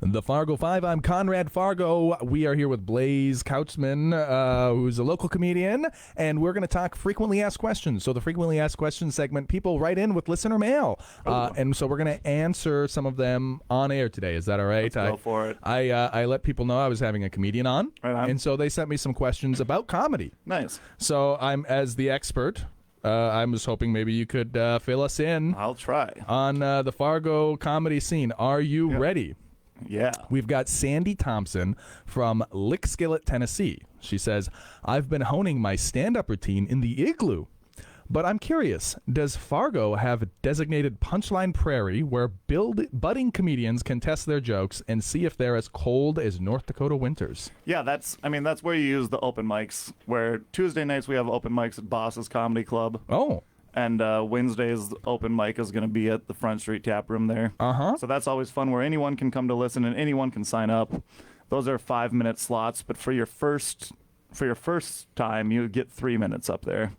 The Fargo Five. I'm Conrad Fargo. We are here with Blaise Couchman, who's a local comedian, and we're going to talk frequently asked questions. So the frequently asked questions segment, people write in with listener mail, and so we're going to answer some of them on air today. Is that all right? Let's go for it. I let people know I was having a comedian on, and so they sent me some questions about comedy. Nice. So I'm, as the expert, I was hoping maybe you could fill us in. I'll try. On the Fargo comedy scene. Are you ready? Yeah. We've got Sandy Thompson from Lickskillet, Tennessee. She says, I've been honing my stand-up routine in the igloo, but I'm curious, does Fargo have a designated punchline prairie where budding comedians can test their jokes and see if they're as cold as North Dakota winters? Yeah, that's where you use the open mics, where Tuesday nights we have open mics at Boss's Comedy Club. Oh. And Wednesday's open mic is going to be at the Front Street Tap Room there. Uh-huh. So that's always fun, where anyone can come to listen and anyone can sign up. Those are 5-minute slots, but for your first time, you get 3 minutes up there.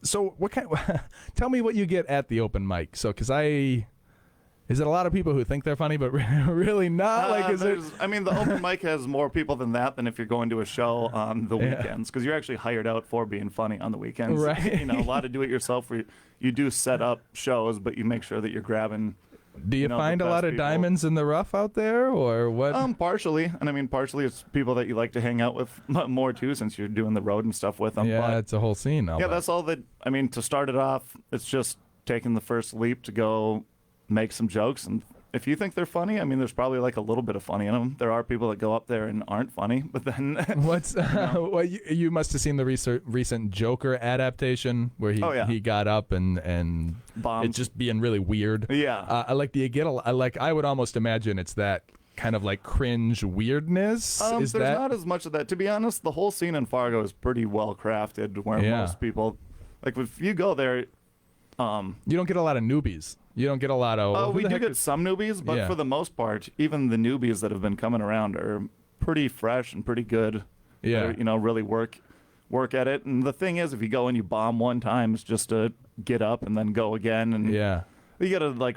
Tell me what you get at the open mic. So, is it a lot of people who think they're funny, but really not? The open mic has more people than that than if you're going to a show on the weekends, because you're actually hired out for being funny on the weekends. Right. A lot of do-it-yourself where you do set up shows, but you make sure that you're grabbing. Do you find a lot of diamonds in the rough out there, or what? Partially, and partially it's people that you like to hang out with more too, since you're doing the road and stuff with them. Yeah, but it's a whole scene. That's all that. To start it off, it's just taking the first leap to go make some jokes, and if you think they're funny, there's probably like a little bit of funny in them. There are people that go up there and aren't funny, but then you must have seen the recent Joker adaptation where he got up and bombed. It's just being really weird. Yeah. I would almost imagine it's that kind of like cringe weirdness. There's not as much of that. To be honest, the whole scene in Fargo is pretty well crafted, where most people, like if you go there, you don't get a lot of newbies. You don't get a lot of... we do get some newbies, but for the most part, even the newbies that have been coming around are pretty fresh and pretty good. Yeah. They're, really work at it. And the thing is, if you go and you bomb one time, it's just to get up and then go again. And you got to,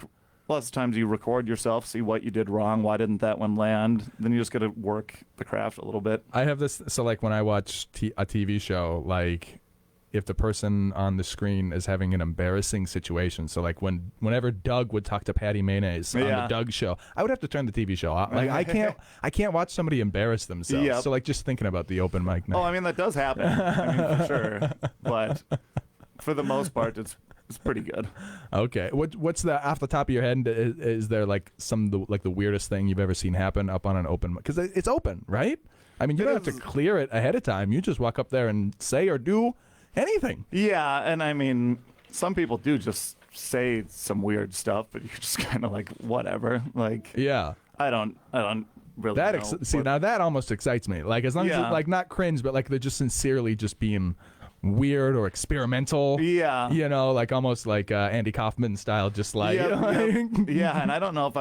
lots of times you record yourself, see what you did wrong, why didn't that one land. Then you just got to work the craft a little bit. I have this... So, when I watch a TV show, if the person on the screen is having an embarrassing situation. So whenever Doug would talk to Patty Mayonnaise on the Doug show, I would have to turn the TV show off. I can't watch somebody embarrass themselves. Yep. So just thinking about the open mic night. Oh, that does happen. For sure. But for the most part, it's pretty good. Okay. What's off the top of your head? Is there the weirdest thing you've ever seen happen up on an open mic? Because it's open, right? You don't have to clear it ahead of time. You just walk up there and say or do anything. Yeah, and some people do just say some weird stuff, but you're just kind of whatever. I don't really know. Now that almost excites me. As long as it's not cringe, but they're just sincerely just being weird or experimental. Yeah. Almost like Andy Kaufman style, just Yeah, and I don't know if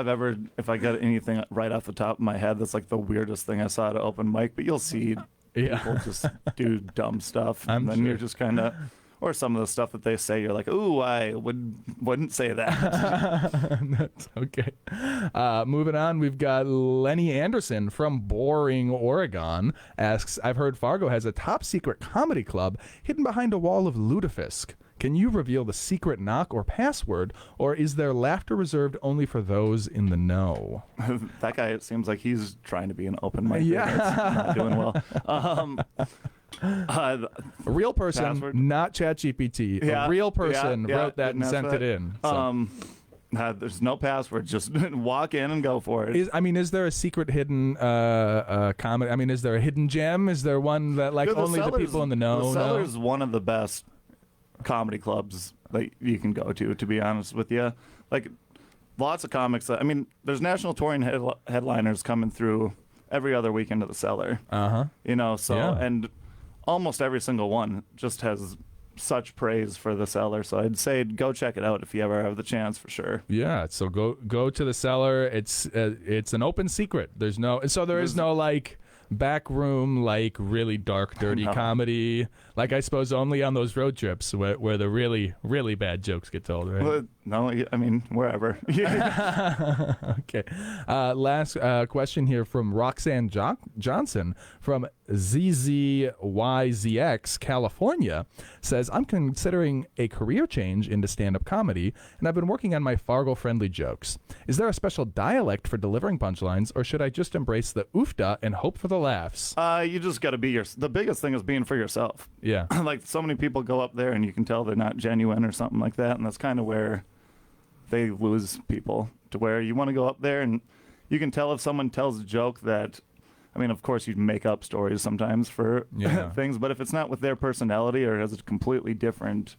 I got anything right off the top of my head that's the weirdest thing I saw at an open mic, but you'll see people just do dumb stuff, and then you're just kind of, or some of the stuff that they say, you're like, ooh, I wouldn't say that. That's okay. Moving on, we've got Lenny Anderson from Boring, Oregon, asks, I've heard Fargo has a top secret comedy club hidden behind a wall of lutefisk. Can you reveal the secret knock or password, or is there laughter reserved only for those in the know? That guy, it seems like he's trying to be an open mic. Yeah. Not doing well. A real person, password? Not ChatGPT. A real person wrote that and sent it in. So. There's no password. Just walk in and go for it. Is there a secret hidden comedy? Is there a hidden gem? Is there one that only the people in the know? The Cellar's one of the best comedy clubs that you can go to be honest with you. Lots of comics there's national touring headliners coming through every other weekend at the Cellar. And almost every single one just has such praise for the Cellar, so I'd say go check it out if you ever have the chance, for sure. Yeah, so go to the Cellar. It's an open secret. There's no back room, really dark, dirty comedy. I suppose only on those road trips where the really, really bad jokes get told, right? Well, No, I mean, wherever. Okay. Last question here from Roxan Johnson from ZZYZX, California, says, I'm considering a career change into stand-up comedy, and I've been working on my Fargo-friendly jokes. Is there a special dialect for delivering punchlines, or should I just embrace the oofda and hope for the laughs? You just got to be the biggest thing is being for yourself. Yeah. Like, so many people go up there and you can tell they're not genuine or something like that, and that's kind of where they lose people, to where you want to go up there and you can tell if someone tells a joke that, I mean, of course you make up stories sometimes for things, but if it's not with their personality or has a completely different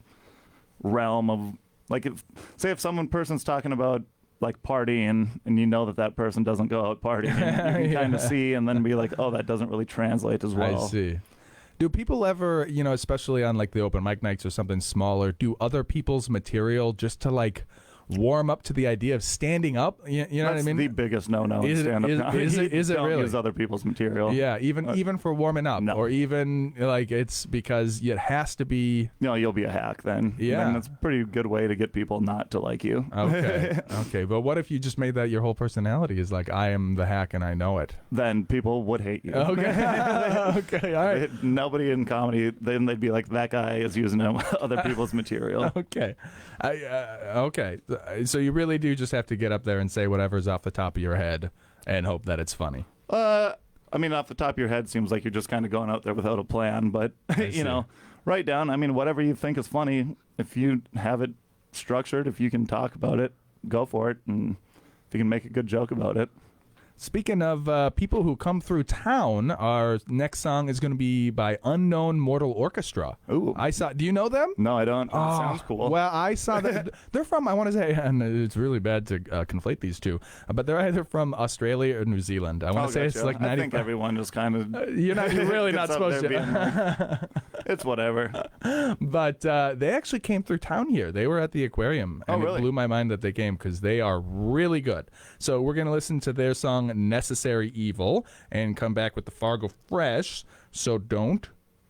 realm of, like, if person's talking about like partying and you know that person doesn't go out partying, and you can kind of see and then be like, oh, that doesn't really translate as well. I see. Do people ever, especially on like the open mic nights or something smaller, do other people's material just to like warm up to the idea of standing up? You know what I mean? That's the biggest no-no in stand-up comedy. Is it Don't really? use other people's material. Yeah, even for warming up, No. or even like it's because it has to be. No, you'll be a hack then. Yeah. Then that's a pretty good way to get people not to like you. Okay, okay, but what if you just made that your whole personality? Is like, I am the hack and I know it. Then people would hate you. Okay, okay, all right. Nobody in comedy, then they'd be like, that guy is using other people's material. Okay, okay. So you really do just have to get up there and say whatever's off the top of your head and hope that it's funny. I mean, off the top of your head, seems like you're just kind of going out there without a plan. But, write down, I mean, whatever you think is funny, if you have it structured, if you can talk about it, go for it. And if you can make a good joke about it. Speaking of people who come through town, our next song is going to be by Unknown Mortal Orchestra. Ooh. Do you know them? No, I don't. Sounds cool. Well, I saw that. They're from, I want to say, and it's really bad to conflate these two, but they're either from Australia or New Zealand. I want to say it's like 90. I think everyone just kind of. You're really not supposed to. Like, it's whatever. But they actually came through town here. They were at the aquarium, and really? It blew my mind that they came because they are really good. So we're going to listen to their song Necessary Evil and come back with the Fargo Fresh. So don't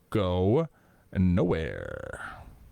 go nowhere.